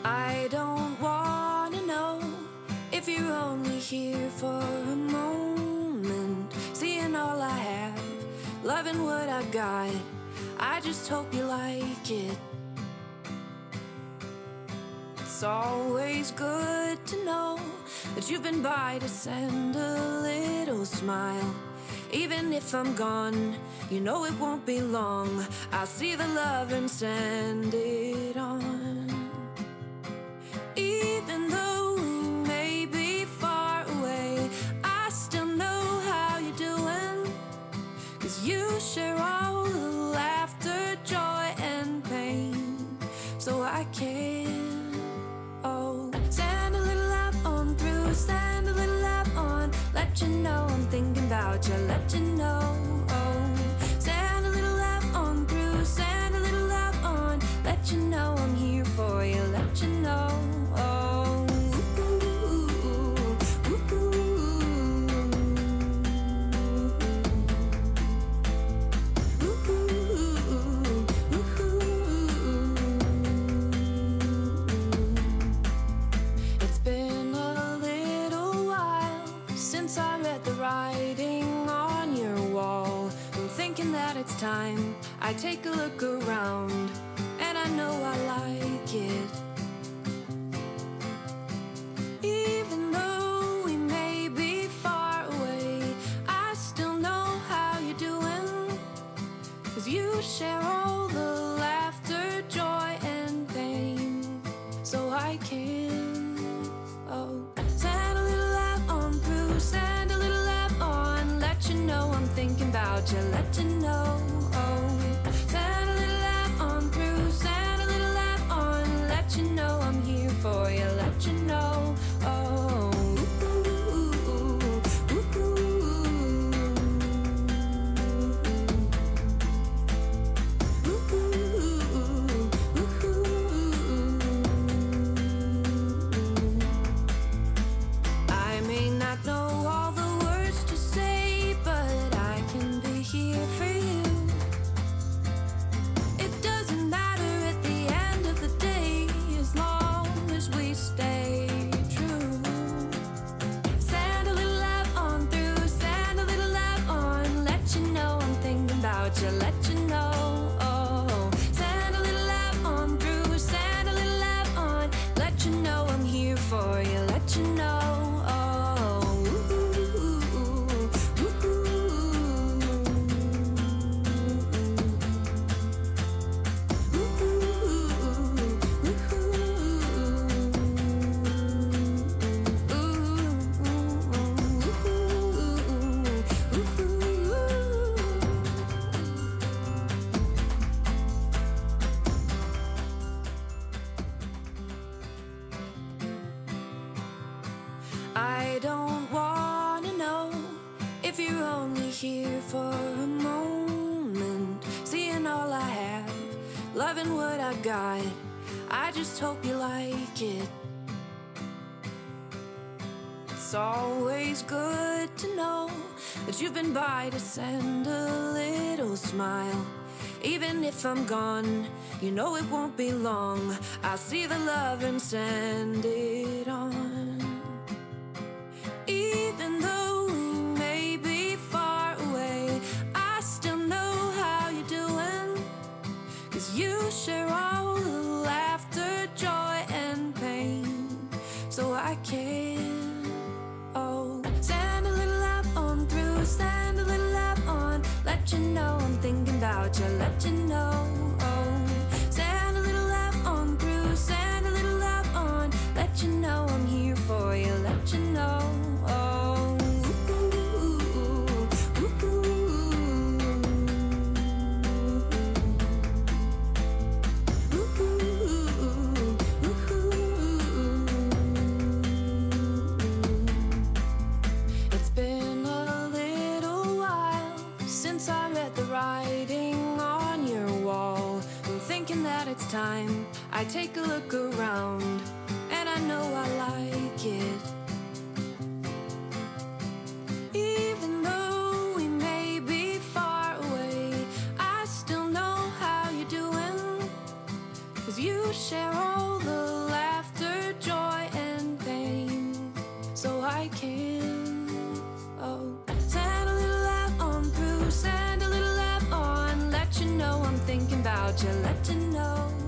I don't wanna know if you're only here for a moment, seeing all I have, loving what I got. I just hope you like it. It's always good to know that you've been by to send a little smile. Even if I'm gone, you know it won't be long. I'll see the love and send it on. Even though we may be far away, I still know how you're doing. 'Cause you share all the laughter, joy and pain. So I can, send a little love on through, send a little love on. Let you know I'm thinking about you, let you know. Send a little love on through, send a little love on. Let you know I'm here for you, let you know. It's time I take a look around, and I know I like it. Even though we may be far away, I still know how you're doing. 'Cause you share all the laughter, joy and pain. So I can, send a little laugh on through, send a little laugh on. Let you know I'm thinking about you, let you know. Send a little laugh on through, send a little laugh on. Let you know I'm here for you, let you know. I may not know all the words to say, but I can be here for you. It doesn't matter at the end of the day, as long as we stay true. Send a little love on through, send a little love on. Let you know I'm thinking about you, let you know. Send a little love on through, send a little love on. Let you know I'm here for you, let you know. I don't wanna know if you're only here for a moment, seeing all I have, loving what I got. I just hope you like it. It's always good to know that you've been by to send a little smile. Even if I'm gone, you know it won't be long. I'll see the love and send it on. Even though we may be far away, I still know how you're doing. 'Cause you share all the laughter, joy and pain. So I can, send a little love on through, send a little love on. Let you know I'm thinking about you, let you know. Send a little love on through, send a little love on. Let you know I'm here for you, let you know. It's been a little while since I read the writing on your wall. I'm thinking that it's time I take a look around, and I know I like it. Even though we may be far away, I still know how you're doing. 'Cause you share all the laughter, thinking about you, let you know.